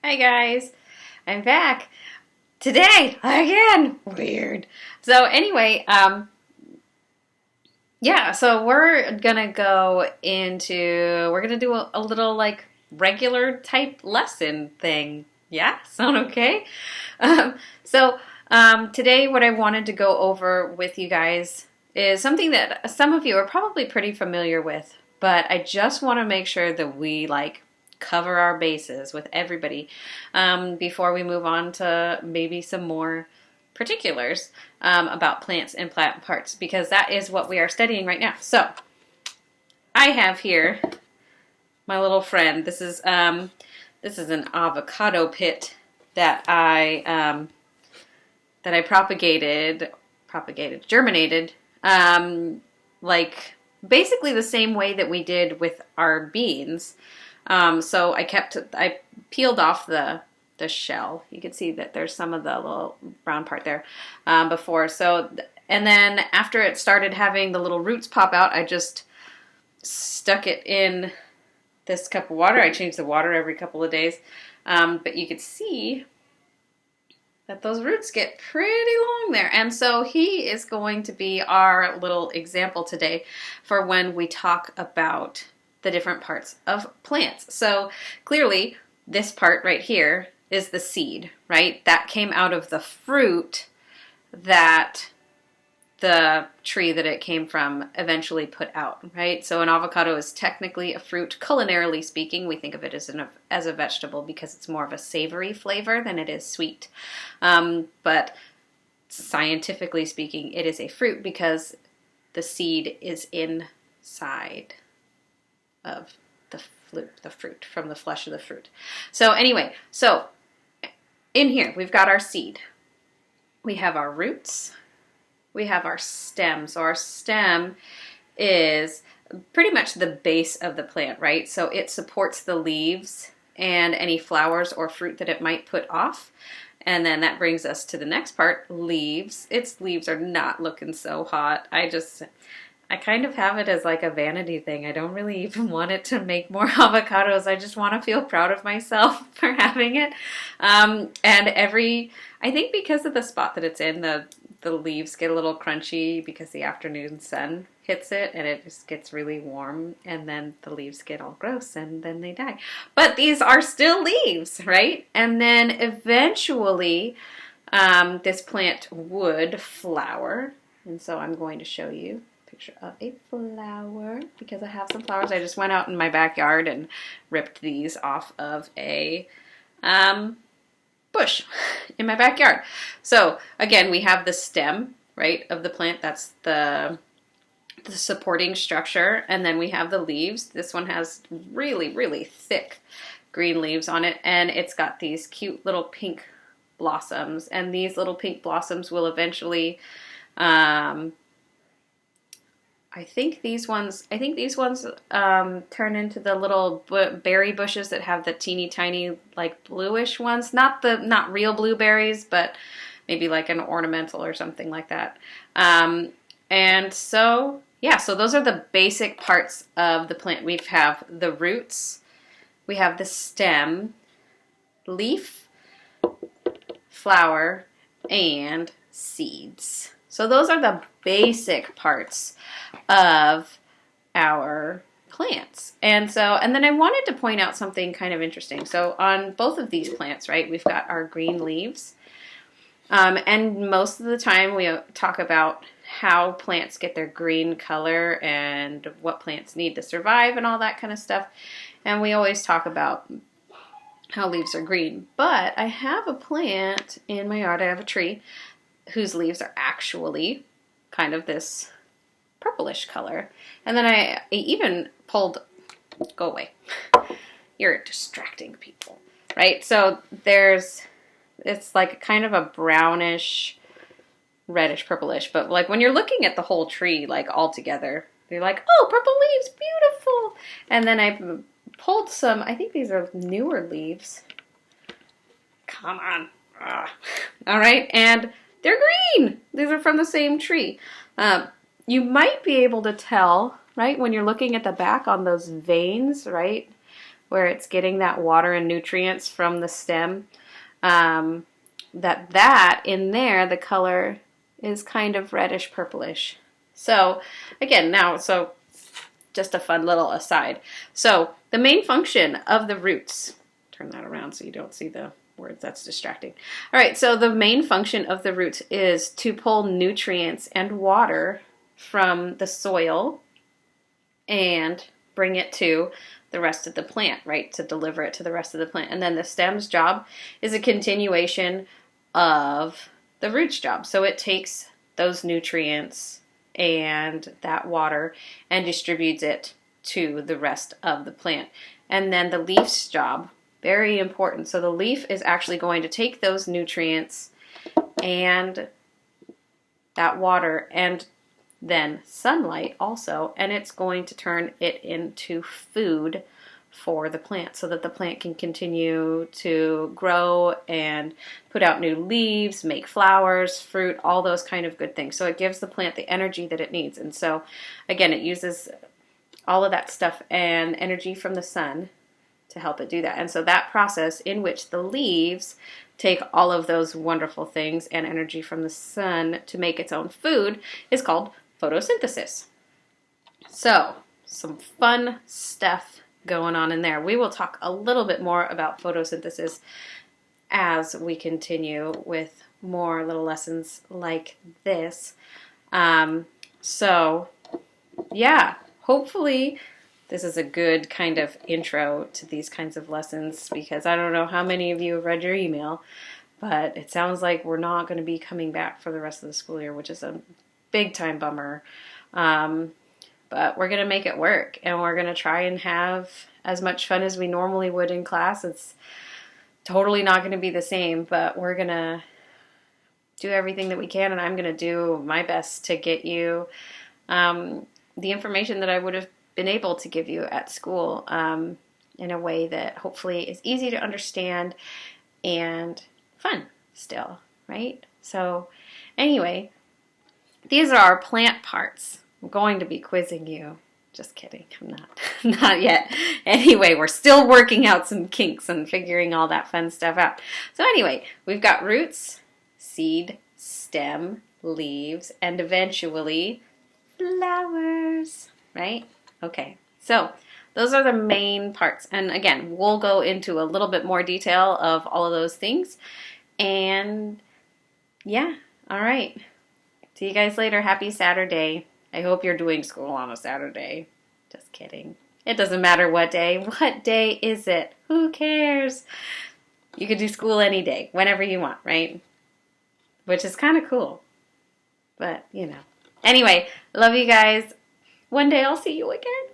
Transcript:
Hi guys, I'm back today again. Weird. So anyway, yeah. So we're gonna do a little like regular type lesson thing. Yeah, sound okay? Um, today, what I wanted to go over with you guys is something that some of you are probably pretty familiar with, but I just want to make sure that we like cover our bases with everybody before we move on to maybe some more particulars about plants and plant parts, because that is what we are studying right now. So I have here my little friend. This is an avocado pit that I germinated, like basically the same way that we did with our beans. So I peeled off the shell. You can see that there's some of the little brown part there before. And then after it started having the little roots pop out, I just stuck it in this cup of water. I change the water every couple of days. But you could see that those roots get pretty long there. And so he is going to be our little example today for when we talk about the different parts of plants. So clearly this part right here is the seed, right? That came out of the fruit that the tree that it came from eventually put out, right? So an avocado is technically a fruit. Culinarily speaking, we think of it as a vegetable because it's more of a savory flavor than it is sweet. But scientifically speaking, it is a fruit because the seed is inside of the fruit, from the flesh of the fruit. So anyway, in here we've got our seed. We have our roots. We have our stem. So our stem is pretty much the base of the plant, right? So it supports the leaves and any flowers or fruit that it might put off. And then that brings us to the next part, leaves. Its leaves are not looking so hot. I kind of have it as like a vanity thing. I don't really even want it to make more avocados. I just want to feel proud of myself for having it. I think because of the spot that it's in, the leaves get a little crunchy because the afternoon sun hits it and it just gets really warm, and then the leaves get all gross and then they die. But these are still leaves, right? And then eventually this plant would flower. And so I'm going to show you a picture of a flower because I have some flowers. I just went out in my backyard and ripped these off of a bush in my backyard. So again, we have the stem, right, of the plant. That's the supporting structure. And then we have the leaves. This one has really, really thick green leaves on it. And it's got these cute little pink blossoms. And these little pink blossoms will eventually, I think these ones turn into the little berry bushes that have the teeny tiny like bluish ones. Not real blueberries, but maybe like an ornamental or something like that. And so those are the basic parts of the plant. We have the roots, we have the stem, leaf, flower, and seeds. So those are the basic parts of our plants. And then I wanted to point out something kind of interesting. So on both of these plants, right, we've got our green leaves. And most of the time we talk about how plants get their green color and what plants need to survive and all that kind of stuff. And we always talk about how leaves are green. But I have a plant in my yard. I have a tree whose leaves are actually kind of this purplish color. And then I even pulled, go away. You're distracting people, right? So it's like kind of a brownish, reddish, purplish, but like when you're looking at the whole tree, like all together, you're like, oh, purple leaves, beautiful. And then I pulled some, I think these are newer leaves. Come on. All right. And they're green. These are from the same tree. You might be able to tell, right, when you're looking at the back on those veins, right? where it's getting that water and nutrients from the stem, that in there, the color is kind of reddish purplish. So again, so just a fun little aside. So the main function of the roots, turn that around so you don't see the words, that's distracting. All right, so the main function of the roots is to pull nutrients and water from the soil and bring it to the rest of the plant, right? To deliver it to the rest of the plant. And then the stem's job is a continuation of the root's job. So it takes those nutrients and that water and distributes it to the rest of the plant. And then the leaf's job, very important. So the leaf is actually going to take those nutrients and that water and then sunlight also, and it's going to turn it into food for the plant so that the plant can continue to grow and put out new leaves, make flowers, fruit, all those kind of good things. So it gives the plant the energy that it needs. And so again, it uses all of that stuff and energy from the sun to help it do that. And so that process in which the leaves take all of those wonderful things and energy from the sun to make its own food is called photosynthesis. So some fun stuff going on in there. We will talk a little bit more about photosynthesis as we continue with more little lessons like this. So yeah, hopefully this is a good kind of intro to these kinds of lessons, because I don't know how many of you have read your email, but it sounds like we're not going to be coming back for the rest of the school year, which is a big time bummer. But we're going to make it work, and we're going to try and have as much fun as we normally would in class. It's totally not going to be the same, but we're going to do everything that we can, and I'm going to do my best to get you the information that I would have been able to give you at school in a way that hopefully is easy to understand and fun still, right? So anyway, these are our plant parts. I'm going to be quizzing you. Just kidding, I'm not. Not yet. Anyway, we're still working out some kinks and figuring all that fun stuff out. So anyway, we've got roots, seed, stem, leaves, and eventually flowers, right? Okay, so those are the main parts. And again, we'll go into a little bit more detail of all of those things. And yeah, all right. See you guys later. Happy Saturday. I hope you're doing school on a Saturday. Just kidding. It doesn't matter what day. What day is it? Who cares? You could do school any day, whenever you want, right? Which is kind of cool. But, you know. Anyway, love you guys. One day I'll see you again.